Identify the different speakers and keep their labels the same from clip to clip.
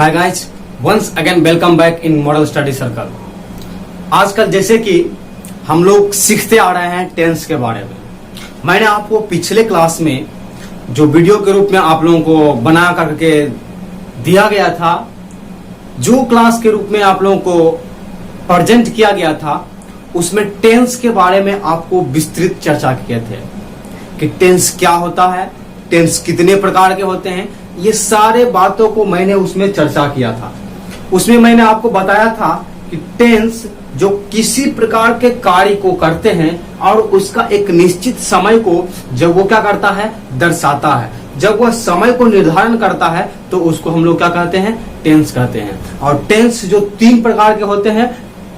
Speaker 1: Hi guys, once again welcome back in model study circle. आजकल जैसे कि हम लोग सीखते आ रहे हैं टेंस के बारे में। मैंने आपको पिछले क्लास में जो वीडियो के रूप में आप लोगों को बना करके दिया गया था, जो क्लास के रूप में आप लोगों को प्रेजेंट किया गया था, उसमें टेंस के बारे में आपको विस्तृत चर्चा किए थे कि टेंस क्या होता है, टेंस कितने प्रकार के होते हैं। ये सारे बातों को मैंने उसमें चर्चा किया था। उसमें मैंने आपको बताया था कि टेंस जो किसी प्रकार के कार्य को करते हैं और उसका एक निश्चित समय को जब वो क्या करता है, दर्शाता है। जब वह समय को निर्धारण करता है तो उसको हम लोग क्या कहते हैं, टेंस कहते हैं। और टेंस जो 3 प्रकार के होते हैं,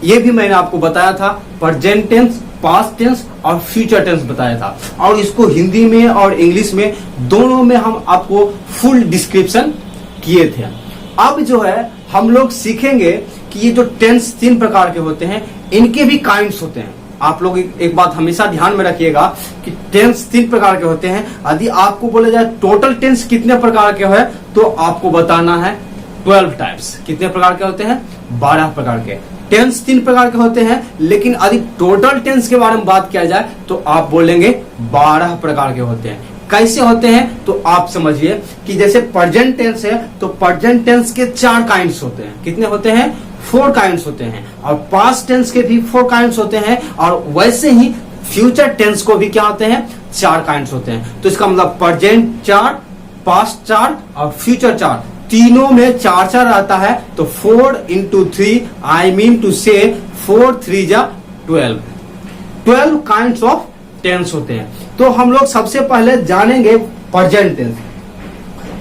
Speaker 1: ये भी मैंने आपको बताया था। प्रेजेंट टेंस, पास्ट टेंस और फ्यूचर टेंस बताया था। और इसको हिंदी में और इंग्लिश में दोनों में हम आपको फुल डिस्क्रिप्शन किए थे। अब जो है हम लोग सीखेंगे कि ये जो टेंस 3 प्रकार के होते हैं, इनके भी काइंड्स होते हैं। आप लोग एक बात हमेशा ध्यान में रखिएगा कि टेंस 3 प्रकार के होते हैं। यदि आपको बोला जाए टोटल टेंस कितने प्रकार के है, तो आपको बताना है 12 टाइप्स। कितने प्रकार के होते हैं? 12 प्रकार के। टेंस 3 प्रकार के होते हैं, लेकिन यदि टोटल टेंस के बारे में बात किया जाए तो आप बोलेंगे 12 प्रकार के होते हैं। कैसे होते हैं तो आप समझिए कि जैसे प्रेजेंट टेंस है तो प्रेजेंट टेंस के 4 काइंड्स होते हैं। कितने होते हैं? 4 काइंड्स होते हैं। और पास्ट टेंस के भी 4 काइंड्स होते हैं। और वैसे ही फ्यूचर टेंस को भी क्या होते हैं? 4 काइंड्स होते हैं। तो इसका मतलब प्रेजेंट 4, पास्ट 4 और फ्यूचर 4, तीनों में 4 आता है। तो 4 into 3, आई मीन टू से 4 3 जा 12 काइंड्स ऑफ टेंस होते हैं। तो हम लोग सबसे पहले जानेंगे प्रेजेंट टेंस।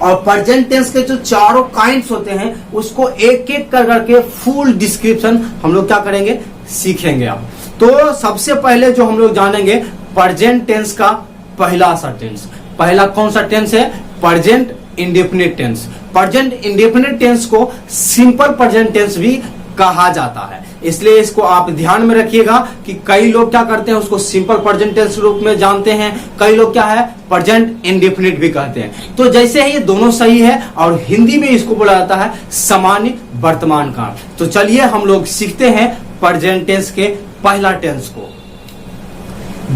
Speaker 1: और प्रेजेंट टेंस के जो 4 काइंड्स होते हैं, उसको एक एक कर करके फुल डिस्क्रिप्शन हम लोग क्या करेंगे, सीखेंगे। अब तो सबसे पहले जो हम लोग जानेंगे प्रेजेंट टेंस का पहला सा टेंस। पहला कौन सा टेंस है? Present indefinite tense. Present indefinite tense को सिंपल प्रेजेंट टेंस भी कहा जाता है। इसलिए इसको आप ध्यान में रखिएगा कि कई लोग क्या करते हैं, उसको सिंपल प्रेजेंट टेंस रूप में जानते हैं। कई लोग क्या है, प्रेजेंट इंडेफिनिट भी कहते हैं। तो जैसे ही ये दोनों सही है, और हिंदी में इसको बोला जाता है सामान्य वर्तमान काल। तो चलिए हम लोग सीखते हैं प्रेजेंट टेंस के पहला टेंस को।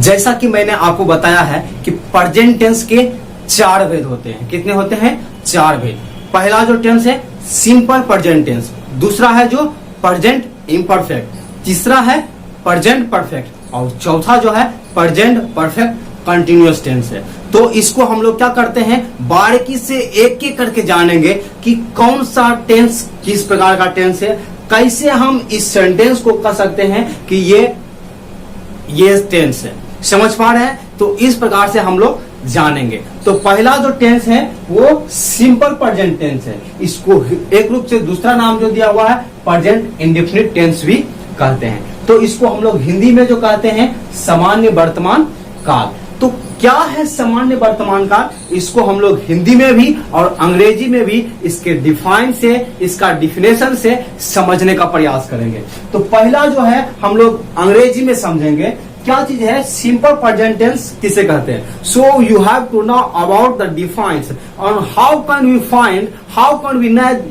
Speaker 1: जैसा कि मैंने आपको बताया है कि प्रेजेंट टेंस के 4 भेद होते हैं। कितने होते हैं? 4 भेद। पहला जो टेंस है सिंपल प्रेजेंट टेंस, दूसरा है जो प्रेजेंट इम्परफेक्ट, तीसरा है प्रेजेंट परफेक्ट और चौथा जो है प्रेजेंट परफेक्ट कंटिन्यूअस टेंस है। तो इसको हम लोग क्या करते हैं, बारीकी से एक एक करके जानेंगे कि कौन सा टेंस किस प्रकार का टेंस है, कैसे हम इस सेंटेंस को कह सकते हैं कि ये टेंस है। समझ पा रहे हैं? तो इस प्रकार से हम लोग जानेंगे। तो पहला जो टेंस है वो सिंपल प्रेजेंट टेंस है। इसको एक रूप से दूसरा नाम जो दिया हुआ है प्रेजेंट इंडेफिनिट टेंस भी कहते हैं। तो इसको हम लोग हिंदी में जो कहते हैं सामान्य वर्तमान काल। तो क्या है सामान्य वर्तमान काल? इसको हम लोग हिंदी में भी और अंग्रेजी में भी इसके डिफाइन से, इसका डिफिनेशन से समझने का प्रयास करेंगे। तो पहला जो है हम लोग अंग्रेजी में समझेंगे। क्या चीज है सिंपल प्रेजेंट टेंस किसे कहते हैं? So you have to know about the defines और how can we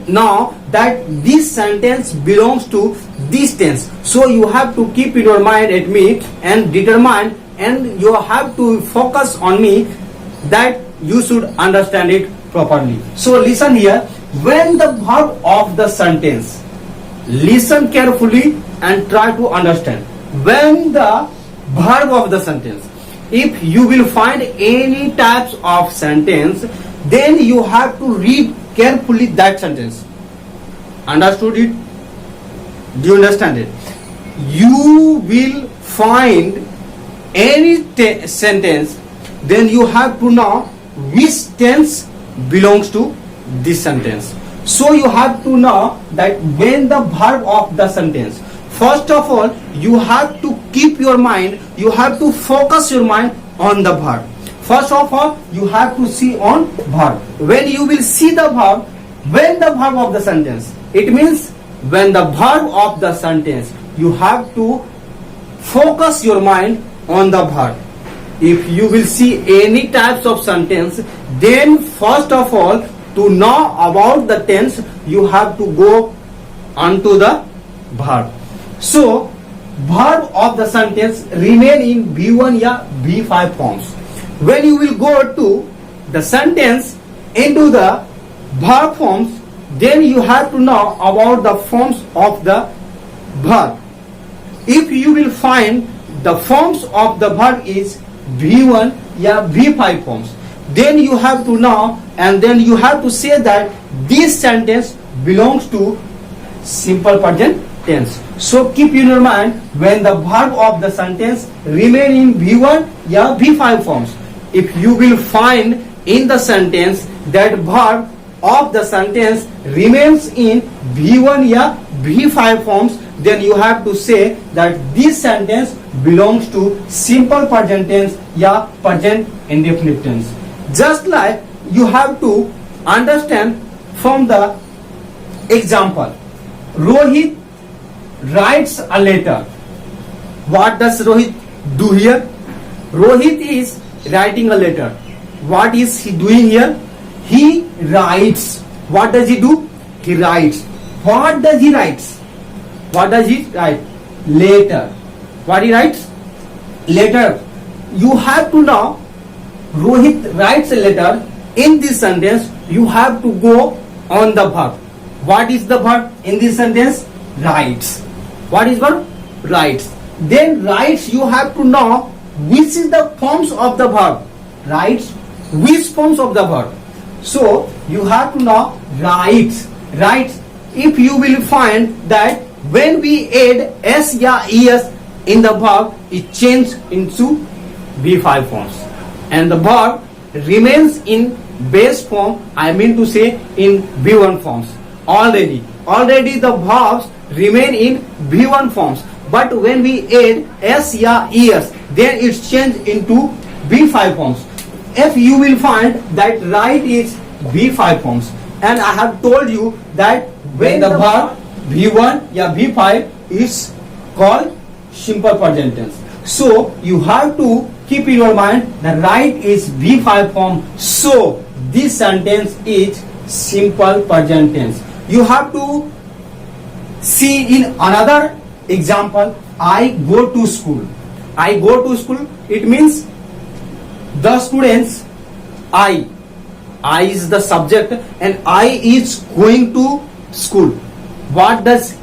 Speaker 1: know that this sentence belongs to this tense. So you have to keep in your mind at me and determine and you have to focus on me that you should understand it properly. So listen here, when the verb of the sentence, listen carefully and try to understand. When the verb of the sentence, if you will find any types of sentence, then you have to read carefully that sentence. Understood it? Do you understand it? You will find any sentence, then you have to know which tense belongs to this sentence. So you have to know that when the verb of the sentence, first of all you have to keep your mind, you have to focus your mind on the verb. First of all you have to see on verb. When you will see the verb, when the verb of the sentence, it means when the verb of the sentence, you have to focus your mind on the verb. If you will see any types of sentence, then first of all to know about the tense, you have to go on to the verb. So verb of the sentence remain in V1 या V5 forms. When you will go to the sentence into the verb forms, then you have to know about the forms of the verb. If you will find the forms of the verb is V1 या V5 forms, then you have to know, and then you have to say that this sentence belongs to simple present tense. So keep in your mind, when the verb of the sentence remain in V1 या V5 forms, if you will find in the sentence that verb of the sentence remains in V1 या V5 forms, then you have to say that this sentence belongs to simple present tense या present indefinite tense. Just like you have to understand from the example, Rohit writes a letter. What does Rohit do here? Rohit is writing a letter. What is he doing here? He writes. What does he do? He writes. What does he write? What does he write? Letter. What he writes? Letter. You have to know Rohit writes a letter. In this sentence, you have to go on the verb. What is the verb in this sentence? Writes. What is verb? Writes. Then writes, you have to know which is the forms of the verb. Writes, which forms of the verb. So you have to know writes. Writes. If you will find that when we add s या es in the verb, it changes into V5 forms, and the verb remains in base form, I mean to say in V1 forms. Already the verbs remain in V1 forms, but when we add s या es, then it's changed into V5 forms. If you will find that write is V5 forms, and I have told you that when the verb V1 या V5 is called simple present tense. So you have to keep in your mind that write is V5 form, so this sentence is simple present tense. You have to see in another example, I go to school. I go to school, it means the students, I is the subject and I is going to school. What does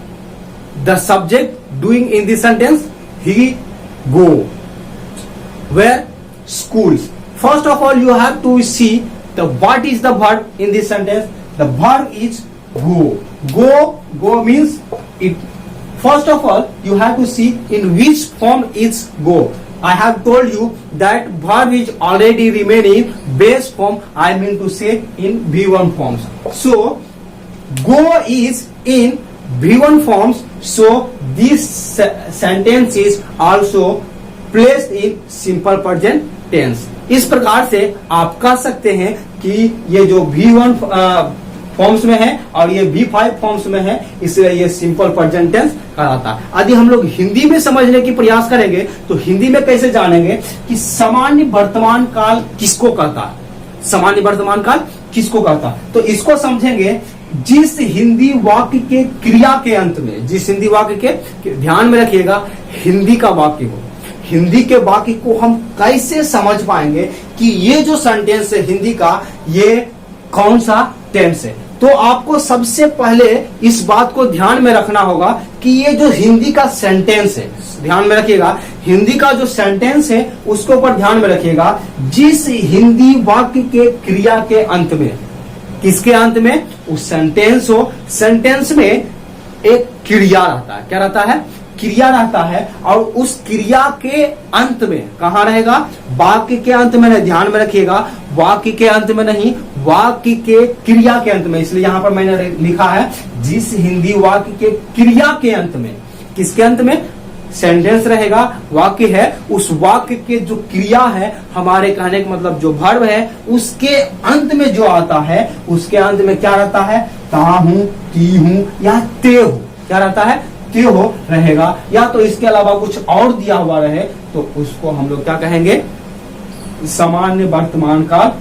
Speaker 1: the subject doing in this sentence? He go. Where? Schools. First of all, you have to see the what is the verb in this sentence. The verb is go. Go means it. First of all, you have to see in which form is go. I have told you that verb is already remaining base form, I mean to say in V1 forms. So go is in V1 forms, so this sentence is also placed in simple present tense. इस प्रकार से आप कह सकते हैं कि ये जो V1 फॉर्म्स में है और ये V5 फॉर्म्स में है, इसलिए ये सिंपल प्रेजेंट टेंस कहलाता है। यदि हम लोग हिंदी में समझने की प्रयास करेंगे तो हिंदी में कैसे जानेंगे कि सामान्य वर्तमान काल किसको कहता है, सामान्य वर्तमान काल किसको कहता है। तो इसको समझेंगे जिस हिंदी वाक्य के क्रिया के अंत में, जिस हिंदी वाक्य के, ध्यान में रखिएगा, हिंदी का वाक्य हो, हिंदी के वाक्य को हम कैसे समझ पाएंगे कि ये जो सेंटेंस है हिंदी का, ये कौन सा टेंस है। तो आपको सबसे पहले इस बात को ध्यान में रखना होगा कि ये जो हिंदी का सेंटेंस है, ध्यान में रखिएगा, हिंदी का जो सेंटेंस है उसके ऊपर ध्यान में रखिएगा। जिस हिंदी वाक्य के क्रिया के अंत में, किसके अंत में, उस सेंटेंस हो, सेंटेंस में एक क्रिया रहता है। क्या रहता है? क्रिया रहता है। और उस क्रिया के अंत में कहां रहेगा? वाक्य के अंत में नहीं, ध्यान में रखिएगा, वाक्य के अंत में नहीं, वाक्य के क्रिया के अंत में। इसलिए यहां पर मैंने लिखा है जिस हिंदी वाक्य के क्रिया के अंत में, किसके अंत में? सेंटेंस रहेगा, वाक्य है, उस वाक्य के जो क्रिया है, हमारे कहने का मतलब जो वर्ब है, उसके अंत में जो आता है, उसके अंत में क्या रहता है? ता हूं, ती हूं या ते हो। क्या रहता है? ते हो रहेगा। या तो इसके अलावा कुछ और दिया हुआ रहे तो उसको हम लोग क्या कहेंगे? सामान्य वर्तमान काल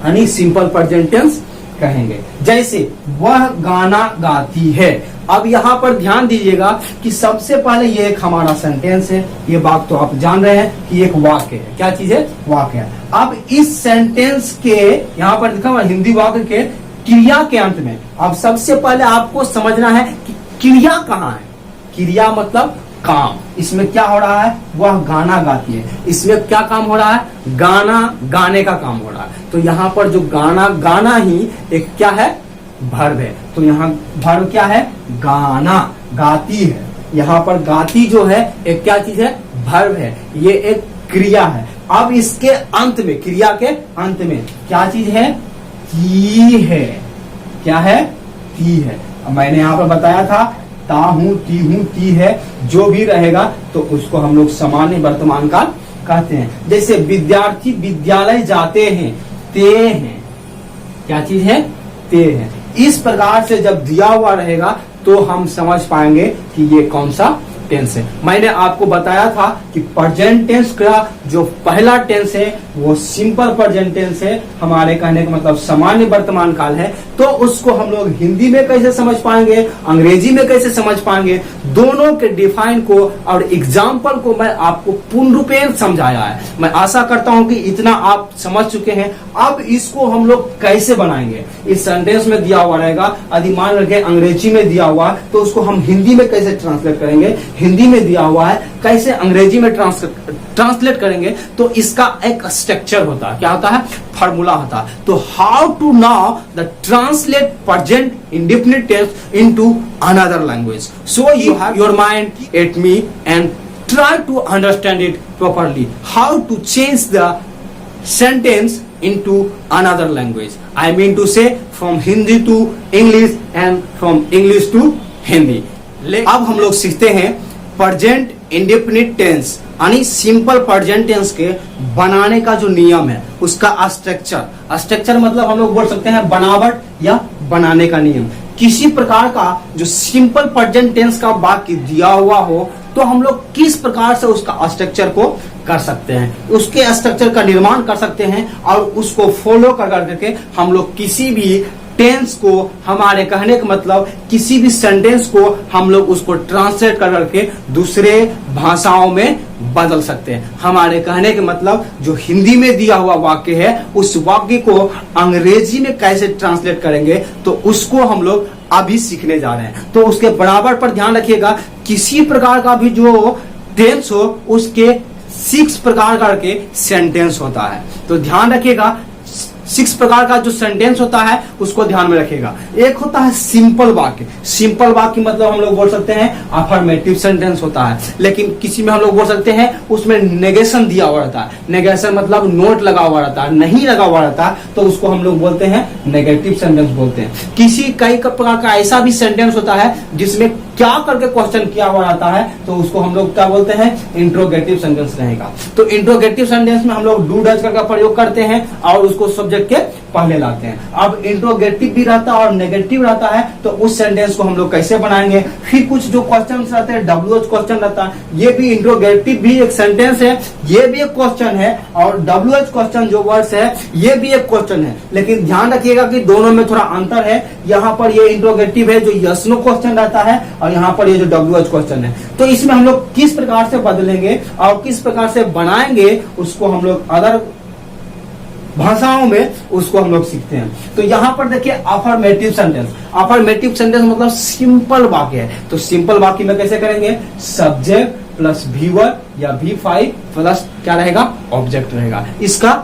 Speaker 1: यानी सिंपल प्रेजेंट टेंस कहेंगे। जैसे वह गाना गाती है। अब यहाँ पर ध्यान दीजिएगा कि सबसे पहले ये एक हमारा सेंटेंस है। ये बात तो आप जान रहे हैं कि एक वाक्य है। क्या चीज है? वाक्य है। अब इस सेंटेंस के यहाँ पर लिखा हुआ हिंदी वाक्य के क्रिया के अंत में अब सबसे पहले आपको समझना है कि क्रिया कहाँ है। क्रिया मतलब काम। इसमें क्या हो रहा है? वह गाना गाती है। इसमें क्या काम हो रहा है? गाना गाने का काम हो रहा है। तो यहाँ पर जो गाना गाना ही एक क्या है? वर्ब है। तो यहाँ वर्ब क्या है? गाना, गाती है। यहाँ पर गाती जो है एक क्या चीज है? वर्ब है। ये एक क्रिया है। अब इसके अंत में, क्रिया के अंत में क्या चीज है? ती है। क्या है? ती है। अब मैंने यहाँ पर बताया था ता हूं, ती हूं, ती है, जो भी रहेगा तो उसको हम लोग सामान्य वर्तमान काल कहते हैं। जैसे विद्यार्थी विद्यालय जाते हैं, ते हैं। क्या चीज है? ते हैं। इस प्रकार से जब दिया हुआ रहेगा तो हम समझ पाएंगे कि ये कौन सा टेंस है। मैंने आपको बताया था कि प्रेजेंट टेंस का जो पहला टेंस है वो सिंपल प्रेजेंट टेंस है। हमारे कहने का मतलब सामान्य वर्तमान काल है। तो उसको हम लोग हिंदी में कैसे समझ पाएंगे, अंग्रेजी में कैसे समझ पाएंगे, दोनों के डिफाइन को और एग्जाम्पल को मैं आपको पूर्ण रूपेण समझाया है। मैं आशा करता हूं कि इतना आप समझ चुके हैं। अब इसको हम लोग कैसे बनाएंगे? इस सेंटेंस में दिया हुआ रहेगा, यदि मान रखे अंग्रेजी में दिया हुआ तो उसको हम हिंदी में कैसे ट्रांसलेट करेंगे, हिंदी में दिया हुआ है कैसे अंग्रेजी में ट्रांसलेट करेंगे। तो इसका एक स्ट्रक्चर होता है। क्या होता है? फॉर्मूला होता है। तो how to now the translate present indefinite tense into another language. So you have your mind at me and try to understand it properly. How to change the sentence into another language. I mean to say from Hindi to English and from English to Hindi. अब हम लोग सीखते हैं present indefinite tense यानी simple present tense के बनाने का जो नियम है, उसका स्ट्रक्चर। स्ट्रक्चर मतलब हम लोग बोल सकते हैं बनावट या बनाने का नियम। किसी प्रकार का जो सिंपल प्रेजेंट टेंस का वाक्य दिया हुआ हो तो हम लोग किस प्रकार से उसका स्ट्रक्चर को कर सकते हैं, उसके स्ट्रक्चर का निर्माण कर सकते हैं और उसको फॉलो कर करके हम लोग किसी भी टेंस को, हमारे कहने का मतलब किसी भी सेंटेंस को हम लोग उसको ट्रांसलेट कर करके दूसरे भाषाओं में बदल सकते हैं। हमारे कहने के मतलब जो हिंदी में दिया हुआ वाक्य है उस वाक्य को अंग्रेजी में कैसे ट्रांसलेट करेंगे तो उसको हम लोग अभी सीखने जा रहे हैं। तो उसके बराबर पर ध्यान रखिएगा, किसी प्रकार का भी जो टेंस हो उसके 6 प्रकार का के सेंटेंस होता है। तो ध्यान रखिएगा 6 प्रकार का जो सेंटेंस होता है उसको ध्यान में रखिएगा। एक होता है सिंपल वाक्य। सिंपल वाक्य मतलब हम लोग बोल सकते हैं अफर्मेटिव सेंटेंस होता है, लेकिन किसी में हम लोग बोल सकते हैं उसमें नेगेशन दिया हुआ रहता है। नेगेशन मतलब नोट लगा हुआ रहता है, नहीं लगा हुआ रहता है, तो उसको हम लोग बोलते हैं नेगेटिव सेंटेंस बोलते हैं। कई प्रकार का ऐसा भी सेंटेंस होता है जिसमें क्या करके क्वेश्चन किया हुआ रहता है तो उसको हम लोग क्या बोलते हैं? इंट्रोगेटिव सेंटेंस रहेगा। तो इंट्रोगेटिव सेंटेंस में हम लोग डू डज का प्रयोग करते हैं और उसको सब्जेक्ट के पहले लाते हैं। अब इंट्रोगेटिव भी रहता है और नेगेटिव रहता है, तो उस सेंटेंस को हम लोग कैसे बनाएंगे? फिर कुछ जो क्वेश्चन रहते हैं WH क्वेश्चन रहता है, ये भी इंट्रोगेटिव भी एक सेंटेंस है, ये भी एक क्वेश्चन है, और WH क्वेश्चन जो वर्ड्स है ये भी एक क्वेश्चन है। लेकिन ध्यान रखिएगा कि दोनों में थोड़ा अंतर है। यहाँ पर ये इंट्रोगेटिव है जो यस नो क्वेश्चन रहता है और यहाँ पर ये जो WH क्वेश्चन है। तो इसमें हम लोग किस प्रकार से बदलेंगे और किस प्रकार से बनाएंगे उसको हम लोग अदर भाषाओं में उसको हम लोग सीखते हैं। तो यहाँ पर देखिए अफर्मेटिव सेंटेंस। अफर्मेटिव सेंटेंस मतलब सिंपल वाक्य है। तो सिंपल वाक्य में कैसे करेंगे? सब्जेक्ट प्लस V1 या V5 प्लस क्या रहेगा? ऑब्जेक्ट रहेगा। इसका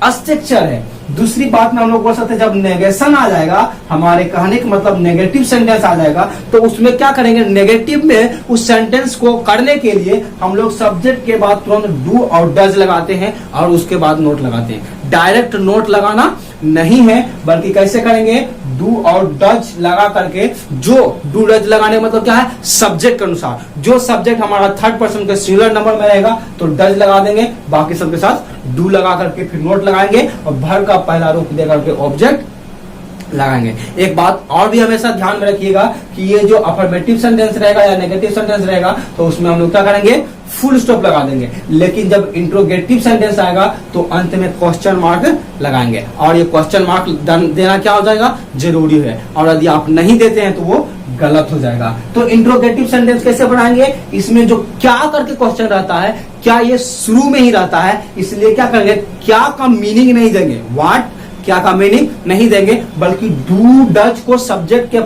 Speaker 1: स्ट्रक्चर है। दूसरी बात में हम लोग बोल सकते हैं जब नेगेशन आ जाएगा, हमारे कहने का मतलब नेगेटिव सेंटेंस आ जाएगा, तो उसमें क्या करेंगे? नेगेटिव में उस सेंटेंस को करने के लिए हम लोग सब्जेक्ट के बाद तुरंत डू और डज लगाते हैं और उसके बाद नोट लगाते हैं। डायरेक्ट नोट लगाना नहीं है, बल्कि कैसे करेंगे? डू और डज लगा करके, जो डू डज लगाने का मतलब क्या है? सब्जेक्ट के अनुसार। जो सब्जेक्ट हमारा थर्ड पर्सन के सिंगुलर नंबर में रहेगा तो डज लगा देंगे, बाकी सबके साथ डू लगा करके फिर नोट लगाएंगे और भर का पहला रूप दे करके ऑब्जेक्ट लगाएंगे। एक बात और भी हमेशा ध्यान में रखिएगा कि ये जो अफर्मेटिव सेंटेंस रहेगा या नेगेटिव सेंटेंस रहेगा तो उसमें हम लोग क्या करेंगे, फुल स्टॉप लगा देंगे। लेकिन जब इंट्रोगेटिव सेंटेंस आएगा तो अंत में क्वेश्चन मार्क लगाएंगे, और ये क्वेश्चन मार्क देना क्या हो जाएगा, जरूरी है। और यदि आप नहीं देते हैं तो वो गलत हो जाएगा। तो इंट्रोगेटिव सेंटेंस कैसे बनाएंगे, इसमें जो क्या करके क्वेश्चन रहता है, क्या ये शुरू में ही रहता है, इसलिए क्या करेंगे, क्या का मीनिंग नहीं देंगे, व्हाट क्या का मीनिंग नहीं देंगे, बल्कि डू डज को सब्जेक्ट के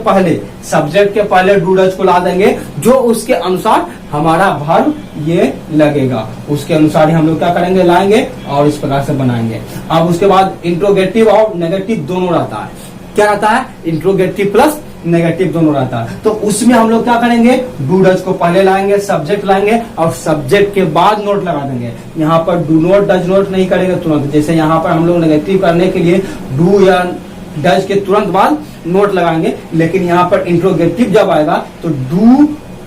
Speaker 1: पहले डू डज को ला देंगे, जो उसके अनुसार हमारा वर्ब ये लगेगा, उसके अनुसार ही हम लोग क्या करेंगे, लाएंगे और इस प्रकार से बनाएंगे। अब उसके बाद इंट्रोगेटिव और नेगेटिव दोनों रहता है। क्या रहता है, इंट्रोगेटिव प्लस नेगेटिव दोनों रहता है। तो उसमें हम लोग क्या करेंगे, डू डज को पहले लाएंगे, सब्जेक्ट लाएंगे और सब्जेक्ट के बाद नोट लगा देंगे। यहाँ पर डू नोट डज नोट नहीं करेंगे तुरंत, जैसे यहाँ पर हम लोग नेगेटिव करने के लिए डू या डज के तुरंत बाद नोट लगाएंगे, लेकिन यहाँ पर इंट्रोगेटिव जब आएगा तो डू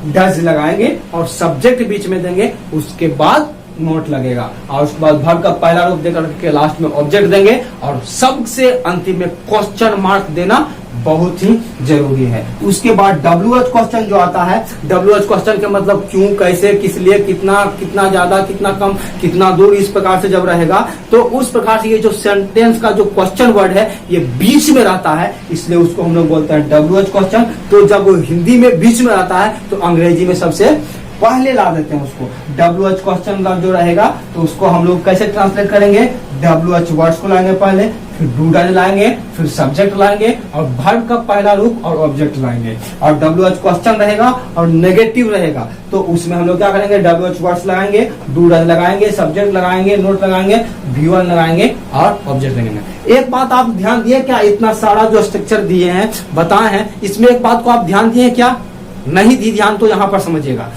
Speaker 1: डज लगाएंगे और सब्जेक्ट बीच में देंगे, उसके बाद नोट लगेगा, और उसके बाद वर्ब का पहला रूप देकर के लास्ट में ऑब्जेक्ट देंगे, और सबसे अंतिम में क्वेश्चन मार्क देना बहुत ही जरूरी है। उसके बाद WH क्वेश्चन जो आता है, WH क्वेश्चन के मतलब क्यों, कैसे, किस लिए, कितना, कितना ज्यादा, कितना कम, कितना दूर, इस प्रकार से जब रहेगा तो उस प्रकार से ये जो सेंटेंस का जो क्वेश्चन वर्ड है ये बीच में रहता है, इसलिए उसको हम लोग बोलते हैं WH क्वेश्चन। तो जब वो हिंदी में बीच में रहता है तो अंग्रेजी में सबसे पहले ला देते हैं उसको। WH क्वेश्चन का जो रहेगा तो उसको हम लोग कैसे ट्रांसलेट करेंगे, WH वर्ड्स को लाएंगे पहले, फिर डू डज लाएंगे, फिर सब्जेक्ट लाएंगे और वर्ब का पहला रूप और ऑब्जेक्ट लाएंगे। और WH क्वेश्चन रहेगा और नेगेटिव रहेगा तो उसमें हम लोग क्या करेंगे, WH वर्ड्स लगाएंगे, डू डज लगाएंगे, सब्जेक्ट लगाएंगे, नोट लगाएंगे, V1 लगाएंगे और ऑब्जेक्ट लगाएंगे। एक बात आप ध्यान दिए क्या, इतना सारा जो स्ट्रक्चर दिए हैं बताए हैं, इसमें एक बात को आप ध्यान दिए क्या, नहीं दी ध्यान तो यहाँ पर समझिएगा।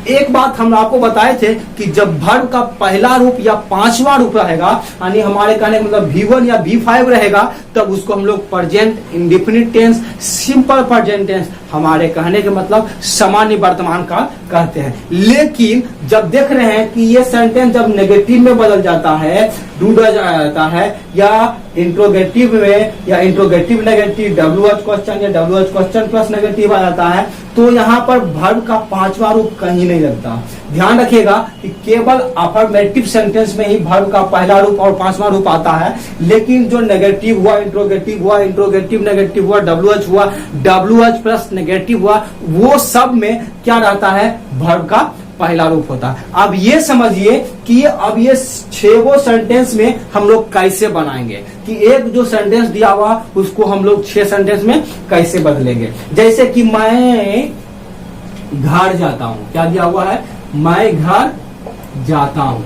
Speaker 1: एक बात हम आपको बताए थे कि जब वर्ब का पहला रूप या पांचवा रूप रहेगा, यानी हमारे कहने का मतलब V1 या V5 रहेगा, तब उसको हम लोग present indefinite tense, simple present tense, हमारे कहने के मतलब सामान्य वर्तमान काल कहते हैं। लेकिन जब देख रहे हैं कि ये सेंटेंस जब नेगेटिव में बदल जाता है, डू डज आ जाता है, या इंट्रोगेटिव में या इंट्रोगेटिव नेगेटिव WH क्वेश्चन या WH क्वेश्चन प्लस नेगेटिव आ जाता है, तो यहाँ पर वर्ब का पांचवा रूप कहीं नहीं लगता। ध्यान रखिएगा कि केवल अफर्मेटिव सेंटेंस में ही वर्ब का पहला रूप और पांचवा रूप आता है, लेकिन जो नेगेटिव हुआ, इंट्रोगेटिव हुआ, इंट्रोगेटिव नेगेटिव हुआ, WH हुआ, WH प्लस नेगेटिव हुआ, वो सब में क्या रहता है, वर्ब का पहला रूप होता है। अब ये समझिए कि अब ये 6 सेंटेंस में हम लोग कैसे बनाएंगे, कि एक जो सेंटेंस दिया हुआ उसको हम लोग 6 सेंटेंस में कैसे बदलेंगे। जैसे कि मैं घर जाता हूँ, क्या दिया हुआ है, मैं घर जाता हूँ,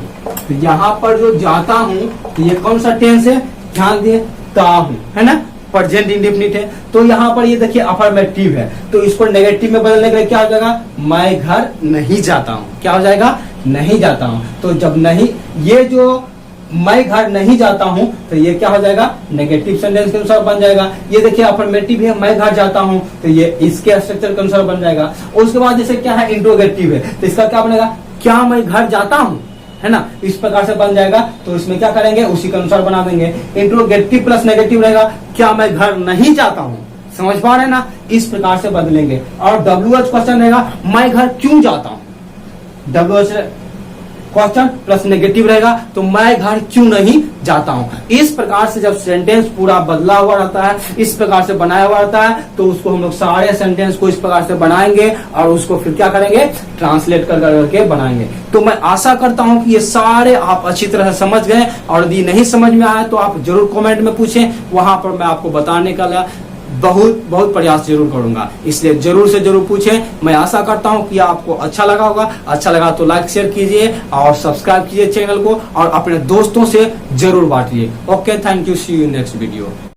Speaker 1: तो यहाँ पर जो जाता हूँ तो ये कौन सा टेंस है, ध्यान दिए, ता हूँ, है ना, प्रेजेंट इंडेफिनिट है। तो यहाँ पर ये देखिए अफर्मेटिव है, तो इसको नेगेटिव में बदलने के लिए क्या हो जाएगा, मैं घर नहीं जाता हूँ, क्या हो जाएगा, नहीं जाता हूँ। तो जब नहीं, ये जो मैं घर नहीं जाता हूँ तो ये क्या हो जाएगा, नेगेटिव सेंटेंस के अनुसार बन जाएगा। ये देखिए अफर्मेटिव है, मैं घर जाता हूँ, तो ये इसके स्ट्रक्चर के अनुसार बन जाएगा। और उसके बाद जैसे क्या है, इंट्रोगेटिव है, तो इसका क्या बनेगा, क्या मैं घर जाता हूँ, है ना, इस प्रकार से बन जाएगा। तो इसमें क्या करेंगे, उसी के अनुसार बना देंगे। इंट्रोगेटिव प्लस नेगेटिव रहेगा, क्या मैं घर नहीं जाता हूँ, समझ पा रहे हैं ना, इस प्रकार से बदलेंगे। और WH क्वेश्चन रहेगा, मैं घर क्यों जाता हूँ, WH क्वेश्चन प्लस नेगेटिव रहेगा, तो मैं घर क्यों नहीं जाता हूं। इस प्रकार से जब सेंटेंस पूरा बदला हुआ रहता है, इस प्रकार से बनाया हुआ रहता है, तो उसको हम लोग सारे सेंटेंस को इस प्रकार से बनाएंगे और उसको फिर क्या करेंगे, ट्रांसलेट कर करके बनाएंगे। तो मैं आशा करता हूं कि ये सारे आप अच्छी तरह से समझ गए, और यदि नहीं समझ में आया तो आप जरूर कमेंट में पूछें, वहां पर मैं आपको बताने का बहुत प्रयास जरूर करूंगा। इसलिए जरूर से जरूर पूछें। मैं आशा करता हूं कि आपको अच्छा लगा होगा। अच्छा लगा तो लाइक शेयर कीजिए और सब्सक्राइब कीजिए चैनल को, और अपने दोस्तों से जरूर बांटिए। Okay, thank you, see you next video.